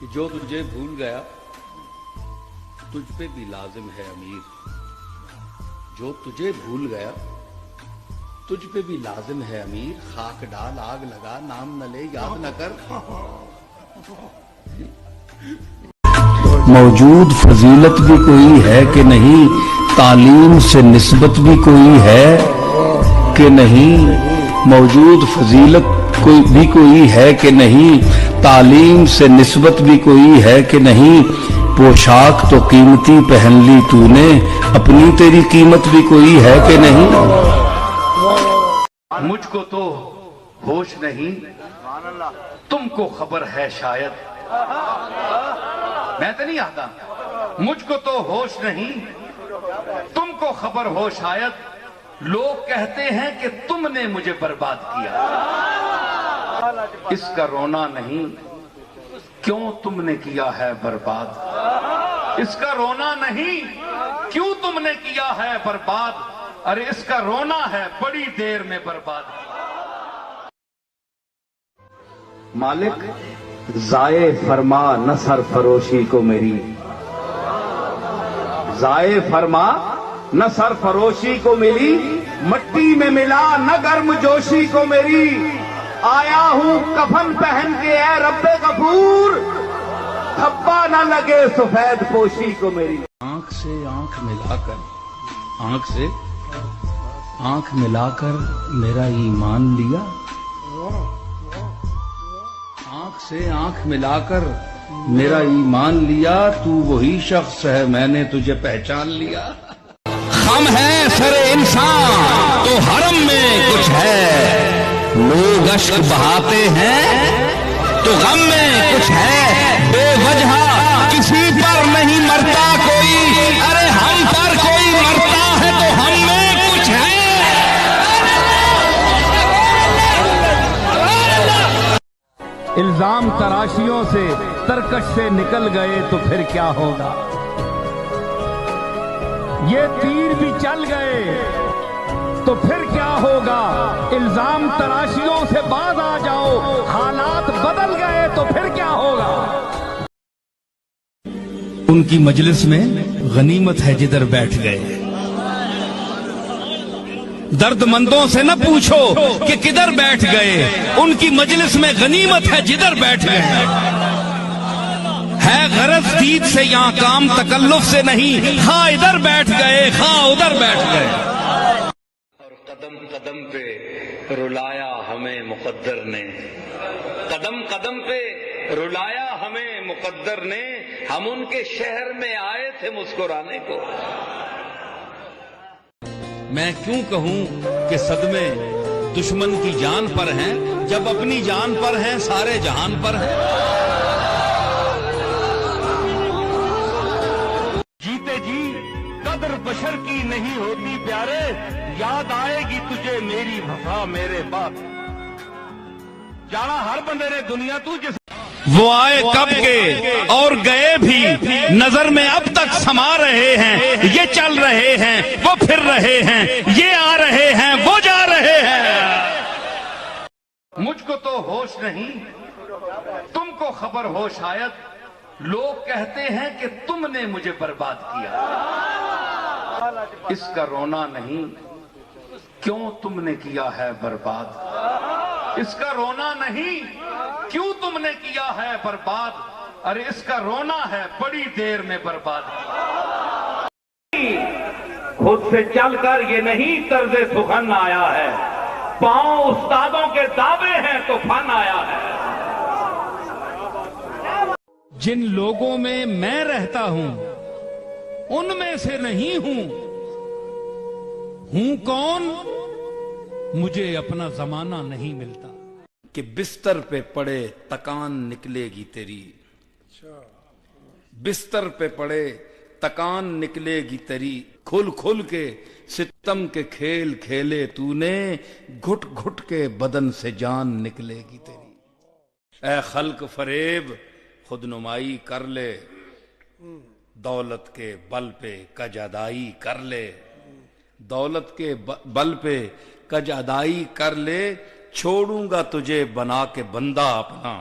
کہ جو تجھے بھول گیا تجھ پہ بھی لازم ہے امیر. جو تجھے بھول گیا تجھ پہ بھی لازم ہے امیر. خاک ڈال آگ لگا نام نہ لے یاد نہ کر. موجود فضیلت بھی کوئی ہے کہ نہیں, تعلیم سے نسبت بھی کوئی ہے کہ نہیں. موجود فضیلت بھی کوئی ہے کہ نہیں, تعلیم سے نسبت بھی کوئی ہے کہ نہیں. پوشاک تو قیمتی پہن لی تو نے, اپنی تیری قیمت بھی کوئی ہے کہ نہیں. مجھ کو تو ہوش نہیں, تم کو خبر ہے شاید. میں تو نہیں آتا. مجھ کو تو ہوش نہیں, تم کو خبر ہو شاید. لوگ کہتے ہیں کہ تم نے مجھے برباد کیا. اس کا رونا نہیں, کیوں تم نے کیا ہے برباد. اس کا رونا نہیں, کیوں تم نے کیا ہے برباد. ارے اس کا رونا ہے بڑی دیر میں برباد. مالک ضائع فرما نہ سرفروشی کو میری. ضائع فرما نہ سرفروشی کو میری. مٹی میں ملا نہ گرم جوشی کو میری. آیا ہوں کفن پہن کے اے رب غفور, دھبا نہ لگے سفید پوشی کو میری. آنکھ سے آنکھ ملا کر, آنکھ سے آنکھ ملا کر میرا ایمان لیا. آنکھ سے آنکھ ملا کر میرا ایمان لیا. تو وہی شخص ہے, میں نے تجھے پہچان لیا. ہم ہیں سر انسان تو حرم میں کچھ ہے. لوگ اشک بہاتے ہیں تو غم میں کچھ ہے. بے وجہ کسی پر نہیں مرتا کوئی, ارے ہم پر کوئی مرتا ہے تو ہم میں کچھ ہے. الزام تراشیوں سے ترکش سے نکل گئے تو پھر کیا ہوگا. یہ تیر بھی چل گئے تو پھر کیا ہوگا. الزام تراشیوں سے باز آ جاؤ, حالات بدل گئے تو پھر کیا ہوگا. ان کی مجلس میں غنیمت ہے جدھر بیٹھ گئے. درد مندوں سے نہ پوچھو کہ کدھر بیٹھ گئے, ان کی مجلس میں غنیمت ہے جدھر بیٹھ گئے. ہے غرض دید سے یہاں کام تکلف سے نہیں, خواہ ادھر بیٹھ گئے خواہ ادھر بیٹھ گئے. اور قدم قدم پہ رلایا ہمیں مقدر نے. قدم قدم پہ رلایا ہمیں مقدر نے. ہم ان کے شہر میں آئے تھے مسکرانے کو. میں کیوں کہوں کہ صدمے دشمن کی جان پر ہیں, جب اپنی جان پر ہیں سارے جہان پر ہیں. جیتے جی قدر بشر کی نہیں ہوتی پیارے, یاد آئے گی تجھے میری وفا میرے باپ. جانا ہر بندے نے دنیا تو جس وہ آئے کب کے اور گئے بھی, نظر میں اب تک سما رہے ہیں. یہ چل رہے ہیں وہ پھر رہے ہیں, یہ آ رہے ہیں وہ جا رہے ہیں. مجھ کو تو ہوش نہیں, تم کو خبر ہو شاید. لوگ کہتے ہیں کہ تم نے مجھے برباد کیا. اس کا رونا نہیں, کیوں تم نے کیا ہے برباد. اس کا رونا نہیں, کیوں تم نے کیا ہے برباد. ارے اس کا رونا ہے بڑی دیر میں برباد. خود سے چل کر یہ نہیں طرز سخن آیا ہے, پاؤں استادوں کے دعوے ہیں تو فن آیا ہے. جن لوگوں میں رہتا ہوں ان میں سے نہیں ہوں. ہوں کون, مجھے اپنا زمانہ نہیں ملتا. کہ بستر پہ پڑے تکان نکلے گی تیری. بستر پہ پڑے تکان نکلے گی تیری. کھل کھل کے ستم کے کھیل کھیلے تو نے, گھٹ گھٹ کے بدن سے جان نکلے گی تیری. اے خلق فریب خود نمائی کر لے, دولت کے بل پہ کج ادائی کر لے. دولت کے بل پہ کج ادائی کر لے. چھوڑوں گا تجھے بنا کے بندہ اپنا,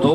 2